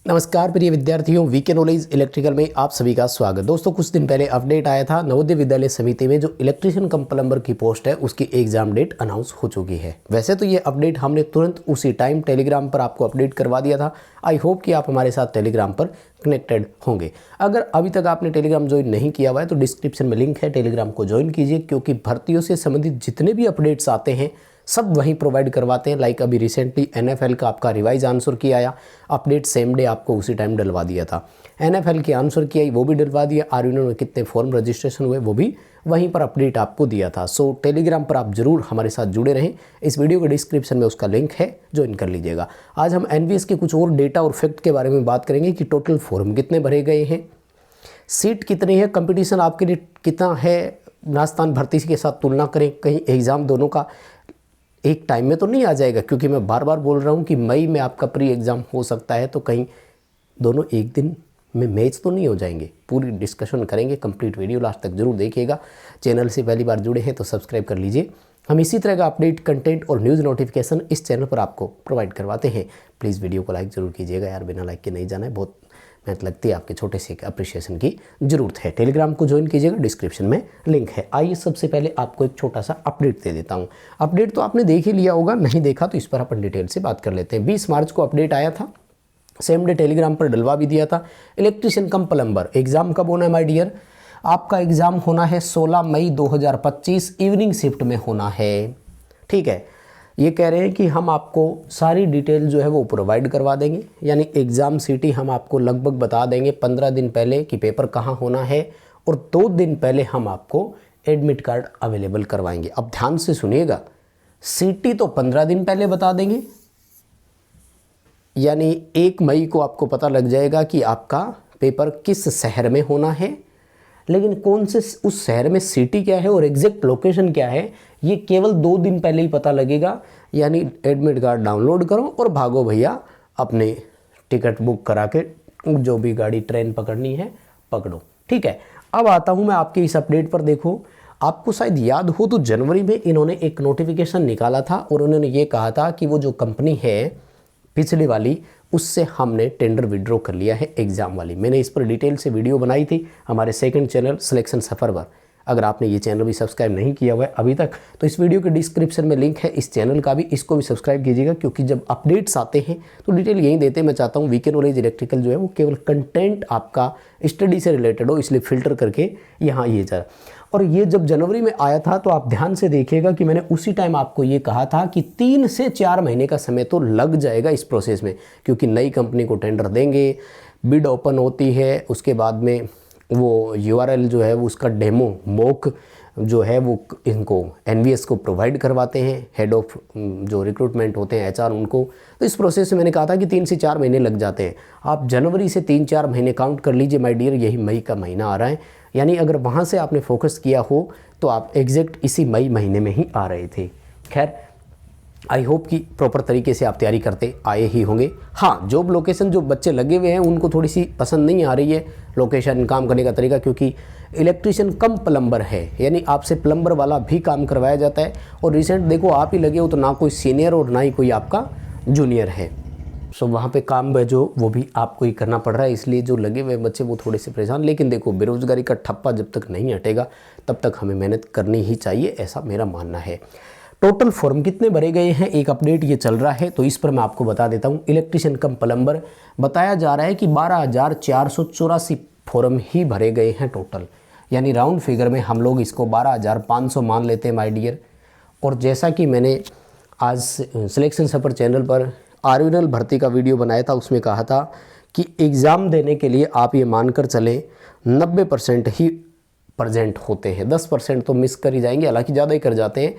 नमस्कार प्रिय विद्यार्थियों, वीके नॉलेज इलेक्ट्रिकल में आप सभी का स्वागत। दोस्तों, कुछ दिन पहले अपडेट आया था नवोदय विद्यालय समिति में जो इलेक्ट्रीशियन कम प्लम्बर की पोस्ट है उसकी एग्जाम डेट अनाउंस हो चुकी है। वैसे तो ये अपडेट हमने तुरंत उसी टाइम टेलीग्राम पर आपको अपडेट करवा दिया था। आई होप कि आप हमारे साथ टेलीग्राम पर कनेक्टेड होंगे। अगर अभी तक आपने टेलीग्राम ज्वाइन नहीं किया हुआ है तो डिस्क्रिप्शन में लिंक है, टेलीग्राम को ज्वाइन कीजिए, क्योंकि भर्तियों से संबंधित जितने भी अपडेट्स आते हैं सब वहीं प्रोवाइड करवाते हैं। लाइक अभी रिसेंटली एनएफएल का आपका रिवाइज आंसर की आया, अपडेट सेम डे आपको उसी टाइम डलवा दिया था। एनएफएल की आंसर की आई वो भी डलवा दिया। आर्डिनो में कितने फॉर्म रजिस्ट्रेशन हुए वो भी वहीं पर अपडेट आपको दिया था। सो टेलीग्राम पर आप जरूर हमारे साथ जुड़े रहें। इस वीडियो के डिस्क्रिप्शन में उसका लिंक है, ज्वाइन कर लीजिएगा। आज हम एनवीएस के कुछ और डेटा और फैक्ट के बारे में बात करेंगे कि टोटल फॉर्म कितने भरे गए हैं, सीट कितनी है, कंपटीशन आपके लिए कितना है, राजस्थान भर्ती के साथ तुलना करें, कहीं एग्ज़ाम दोनों का एक टाइम में तो नहीं आ जाएगा, क्योंकि मैं बार बार बोल रहा हूँ कि मई में आपका प्री एग्ज़ाम हो सकता है, तो कहीं दोनों एक दिन में मैच तो नहीं हो जाएंगे। पूरी डिस्कशन करेंगे, कंप्लीट वीडियो लास्ट तक जरूर देखिएगा। चैनल से पहली बार जुड़े हैं तो सब्सक्राइब कर लीजिए। हम इसी तरह का अपडेट, कंटेंट और न्यूज़ नोटिफिकेशन इस चैनल पर आपको प्रोवाइड करवाते हैं। प्लीज़ वीडियो को लाइक ज़रूर कीजिएगा यार, बिना लाइक के नहीं जाना है, बहुत मेहनत लगती है, आपके छोटे से अप्रिशिएशन की ज़रूरत है। टेलीग्राम को ज्वाइन कीजिएगा, डिस्क्रिप्शन में लिंक है। आइए सबसे पहले आपको एक छोटा सा अपडेट दे देता हूँ। अपडेट तो आपने देख ही लिया होगा, नहीं देखा तो इस पर अपन डिटेल से बात कर लेते हैं। 20 मार्च को अपडेट आया था, सेम डे टेलीग्राम पर डलवा भी दिया था। इलेक्ट्रीशियन कम प्लम्बर एग्ज़ाम कब होना है माय डियर? आपका एग्ज़ाम होना है 16 मई 2025, इवनिंग शिफ्ट में होना है। ठीक है, ये कह रहे हैं कि हम आपको सारी डिटेल जो है वो प्रोवाइड करवा देंगे, यानी एग्ज़ाम सिटी हम आपको लगभग बता देंगे 15 दिन पहले कि पेपर कहाँ होना है, और 2 दिन पहले हम आपको एडमिट कार्ड अवेलेबल करवाएंगे। अब ध्यान से सुनिएगा, सिटी तो 15 दिन पहले बता देंगे, यानी 1 मई को आपको पता लग जाएगा कि आपका पेपर किस शहर में होना है, लेकिन कौन से उस शहर में सिटी क्या है और एग्जैक्ट लोकेशन क्या है ये केवल 2 दिन पहले ही पता लगेगा। यानी एडमिट कार्ड डाउनलोड करो और भागो भैया, अपने टिकट बुक करा के जो भी गाड़ी ट्रेन पकड़नी है पकड़ो। ठीक है, अब आता हूँ मैं आपके इस अपडेट पर। देखो, आपको शायद याद हो तो जनवरी में इन्होंने एक नोटिफिकेशन निकाला था और उन्होंने ये कहा था कि वो जो कंपनी है पिछली वाली, उससे हमने टेंडर विड्रॉ कर लिया है एग्ज़ाम वाली। मैंने इस पर डिटेल से वीडियो बनाई थी हमारे सेकंड चैनल सिलेक्शन सफ़र पर। अगर आपने ये चैनल भी सब्सक्राइब नहीं किया हुआ है अभी तक तो इस वीडियो के डिस्क्रिप्शन में लिंक है इस चैनल का भी, इसको भी सब्सक्राइब कीजिएगा, क्योंकि जब अपडेट्स आते हैं तो डिटेल यहीं देते हैं। मैं चाहता हूँ वीके नॉलेज इलेक्ट्रिकल जो है वो केवल कंटेंट आपका स्टडी से रिलेटेड हो, इसलिए फ़िल्टर करके यहाँ ये जा। और ये जब जनवरी में आया था तो आप ध्यान से देखिएगा कि मैंने उसी टाइम आपको ये कहा था कि 3 से 4 महीने का समय तो लग जाएगा इस प्रोसेस में, क्योंकि नई कंपनी को टेंडर देंगे, बिड ओपन होती है, उसके बाद में वो यूआरएल जो है वो उसका डेमो मॉक जो है वो इनको एनवीएस को प्रोवाइड करवाते हैं, हेड ऑफ जो रिक्रूटमेंट होते हैं एचआर उनको। तो इस प्रोसेस में मैंने कहा था कि 3 से 4 महीने लग जाते हैं। आप जनवरी से 3-4 महीने काउंट कर लीजिए माय डियर, यही मई का महीना आ रहा है, यानी अगर वहाँ से आपने फोकस किया हो तो आप एग्जैक्ट इसी मई महीने में ही आ रहे थे। खैर, आई होप कि प्रॉपर तरीके से आप तैयारी करते आए ही होंगे। हाँ, जॉब लोकेशन जो बच्चे लगे हुए हैं उनको थोड़ी सी पसंद नहीं आ रही है लोकेशन, काम करने का तरीका, क्योंकि इलेक्ट्रीशियन कम प्लम्बर है, यानी आपसे प्लम्बर वाला भी काम करवाया जाता है। और रिसेंट देखो आप ही लगे हो तो ना कोई सीनियर और ना ही कोई आपका जूनियर है, सो वहाँ पे काम है जो वो भी आपको ही करना पड़ रहा है, इसलिए जो लगे हुए बच्चे वो थोड़े से परेशान। लेकिन देखो, बेरोज़गारी का ठप्पा जब तक नहीं हटेगा तब तक हमें मेहनत करनी ही चाहिए, ऐसा मेरा मानना है। टोटल फॉर्म कितने भरे गए हैं, एक अपडेट ये चल रहा है तो इस पर मैं आपको बता देता हूँ। इलेक्ट्रीशियन कम प्लम्बर बताया जा रहा है कि 12,484 फॉर्म ही भरे गए हैं टोटल, यानी राउंड फिगर में हम लोग इसको 12,500 मान लेते हैं माय डियर। और जैसा कि मैंने आज सिलेक्शन सफ़र चैनल पर आर्डिनल भर्ती का वीडियो बनाया था, उसमें कहा था कि एग्ज़ाम देने के लिए आप ये मानकर चलें 90% ही प्रेजेंट होते हैं, 10% तो मिस कर ही जाएंगे, हालांकि ज़्यादा ही कर जाते हैं,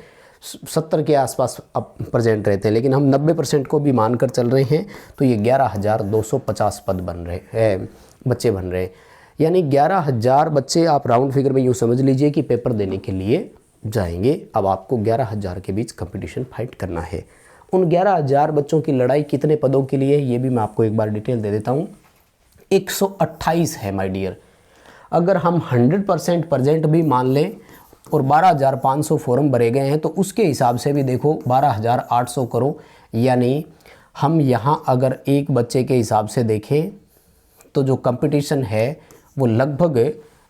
70 के आसपास अब प्रेजेंट रहते हैं, लेकिन हम 90% को भी मानकर चल रहे हैं तो ये 11,250 पद बन रहे हैं, बच्चे बन रहे हैं। यानी 11,000 बच्चे आप राउंड फिगर में यूँ समझ लीजिए कि पेपर देने के लिए जाएंगे। अब आपको 11,000 के बीच कंपटीशन फाइट करना है। उन 11,000 बच्चों की लड़ाई कितने पदों के लिए, ये भी मैं आपको एक बार डिटेल दे देता हूँ। 128 है माय डियर। अगर हम 100% प्रेजेंट भी मान लें और 12,500 फॉर्म भरे गए हैं तो उसके हिसाब से भी देखो 12,800 करो, यानी हम यहाँ अगर एक बच्चे के हिसाब से देखें तो जो कंपटीशन है वो लगभग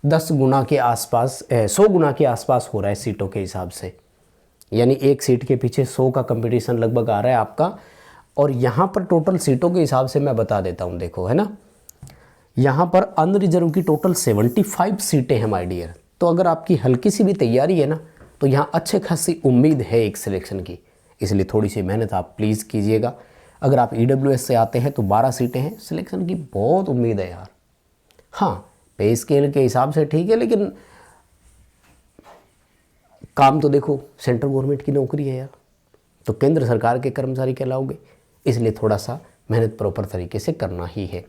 10 गुना के आसपास 100 गुना के आसपास हो रहा है सीटों के हिसाब से, यानी एक सीट के पीछे 100 का कंपटीशन लगभग आ रहा है आपका। और यहाँ पर टोटल सीटों के हिसाब से मैं बता देता हूँ, देखो है ना, यहाँ पर अनरिजर्व की टोटल 75 सीटें हैं माय डियर। तो अगर आपकी हल्की सी भी तैयारी है ना तो यहाँ अच्छे खासी उम्मीद है एक सिलेक्शन की, इसलिए थोड़ी सी मेहनत आप प्लीज़ कीजिएगा। अगर आप EWS से आते हैं तो 12 सीटें हैं, सिलेक्शन की बहुत उम्मीद है यार। हाँ, पे स्केल के हिसाब से ठीक है, लेकिन काम तो देखो सेंट्रल गवर्नमेंट की नौकरी है यार, तो केंद्र सरकार के कर्मचारी कहलाओगे, इसलिए थोड़ा सा मेहनत प्रॉपर तरीके से करना ही है।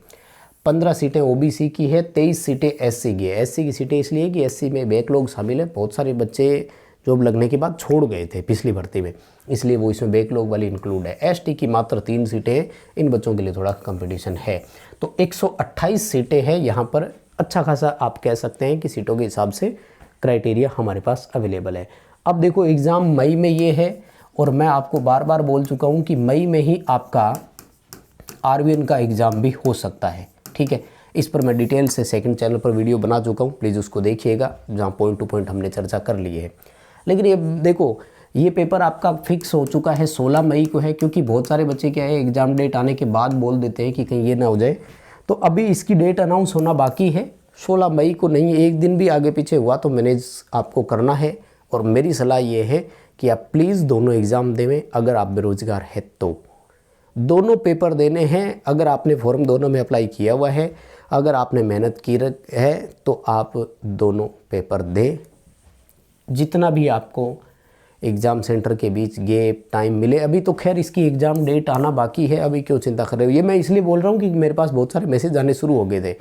15 सीटें OBC की है, 23 सीटें SC की है। SC की सीटें इसलिए कि SC में बैकलॉग शामिल है, बहुत सारे बच्चे जॉब लगने के बाद छोड़ गए थे पिछली भर्ती में, इसलिए वो इसमें बैकलॉग वाली इंक्लूड है। ST की मात्र 3 सीटें हैं, इन बच्चों के लिए थोड़ा कंपटीशन है। तो 128 सीटें हैं यहाँ पर, अच्छा खासा आप कह सकते हैं कि सीटों के हिसाब से क्राइटेरिया हमारे पास अवेलेबल है। अब देखो एग्ज़ाम मई में ये है, और मैं आपको बार बार बोल चुका हूँ कि मई में ही आपका RVN का एग्ज़ाम भी हो सकता है, ठीक है। इस पर मैं डिटेल से सेकंड चैनल पर वीडियो बना चुका हूँ, प्लीज़ उसको देखिएगा, जहाँ पॉइंट टू पॉइंट हमने चर्चा कर ली है। लेकिन ये देखो, ये पेपर आपका फिक्स हो चुका है, 16 मई को है, क्योंकि बहुत सारे बच्चे क्या है एग्ज़ाम डेट आने के बाद बोल देते हैं कि कहीं ये ना हो जाए, तो अभी इसकी डेट अनाउंस होना बाकी है। 16 मई को नहीं, एक दिन भी आगे पीछे हुआ तो मैनेज आपको करना है। और मेरी सलाह ये है कि आप प्लीज़ दोनों एग्ज़ाम देवें, अगर आप बेरोज़गार है तो। दोनों पेपर देने हैं, अगर आपने फॉर्म दोनों में अप्लाई किया हुआ है, अगर आपने मेहनत की है तो आप दोनों पेपर दें। जितना भी आपको एग्ज़ाम सेंटर के बीच गैप टाइम मिले, अभी तो खैर इसकी एग्ज़ाम डेट आना बाकी है, अभी क्यों चिंता कर रहे हो। ये मैं इसलिए बोल रहा हूँ कि मेरे पास बहुत सारे मैसेज आने शुरू हो गए थे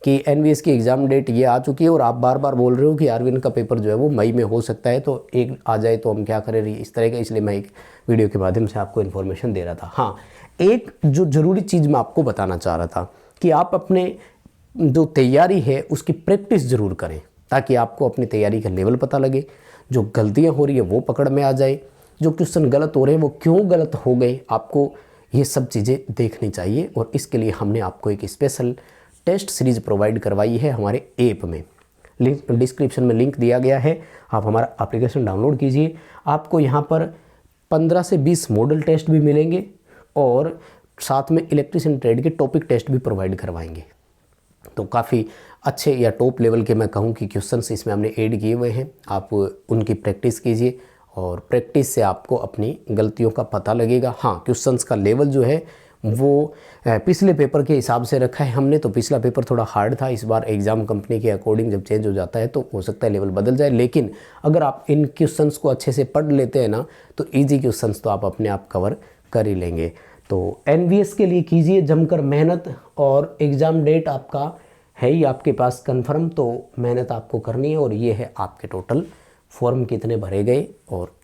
कि NVS की एग्ज़ाम डेट ये आ चुकी है, और आप बार बार बोल रहे हो कि RVN का पेपर जो है वो मई में हो सकता है, तो एक आ जाए तो हम क्या करें इस तरह का, इसलिए मैं एक वीडियो के माध्यम से आपको इन्फॉर्मेशन दे रहा था। हाँ, एक जो ज़रूरी चीज़ मैं आपको बताना चाह रहा था कि आप अपने जो तैयारी है उसकी प्रैक्टिस ज़रूर करें, ताकि आपको अपनी तैयारी का लेवल पता लगे, जो गलतियाँ हो रही है वो पकड़ में आ जाए, जो क्वेश्चन गलत हो रहे हैं वो क्यों गलत हो गए, आपको ये सब चीज़ें देखनी चाहिए। और इसके लिए हमने आपको एक स्पेशल टेस्ट सीरीज़ प्रोवाइड करवाई है हमारे ऐप में, लिंक डिस्क्रिप्शन में लिंक दिया गया है, आप हमारा एप्लीकेशन डाउनलोड कीजिए। आपको यहाँ पर 15 से 20 मॉडल टेस्ट भी मिलेंगे, और साथ में इलेक्ट्रिशियन ट्रेड के टॉपिक टेस्ट भी प्रोवाइड करवाएंगे। तो काफ़ी अच्छे या टॉप लेवल के मैं कहूँ कि क्वेश्चंस इसमें हमने ऐड किए हुए हैं, आप उनकी प्रैक्टिस कीजिए, और प्रैक्टिस से आपको अपनी गलतियों का पता लगेगा। हाँ, क्वेश्चंस का लेवल जो है वो पिछले पेपर के हिसाब से रखा है हमने, तो पिछला पेपर थोड़ा हार्ड था, इस बार एग्ज़ाम कंपनी के अकॉर्डिंग जब चेंज हो जाता है तो हो सकता है लेवल बदल जाए। लेकिन अगर आप इन क्वेश्चंस को अच्छे से पढ़ लेते हैं ना, तो ईजी क्वेश्चंस तो आप अपने आप कवर कर ही लेंगे। तो NVS के लिए कीजिए जमकर मेहनत, और एग्ज़ाम डेट आपका है ही आपके पास कंफर्म, तो मेहनत आपको करनी है। और ये है आपके टोटल फॉर्म कितने भरे गए और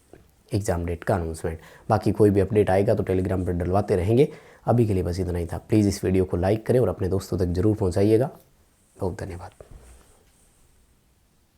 एग्ज़ाम डेट का अनाउंसमेंट। बाकी कोई भी अपडेट आएगा तो टेलीग्राम पर डलवाते रहेंगे। अभी के लिए बस इतना ही था। प्लीज़ इस वीडियो को लाइक करें और अपने दोस्तों तक ज़रूर पहुंचाइएगा। बहुत धन्यवाद।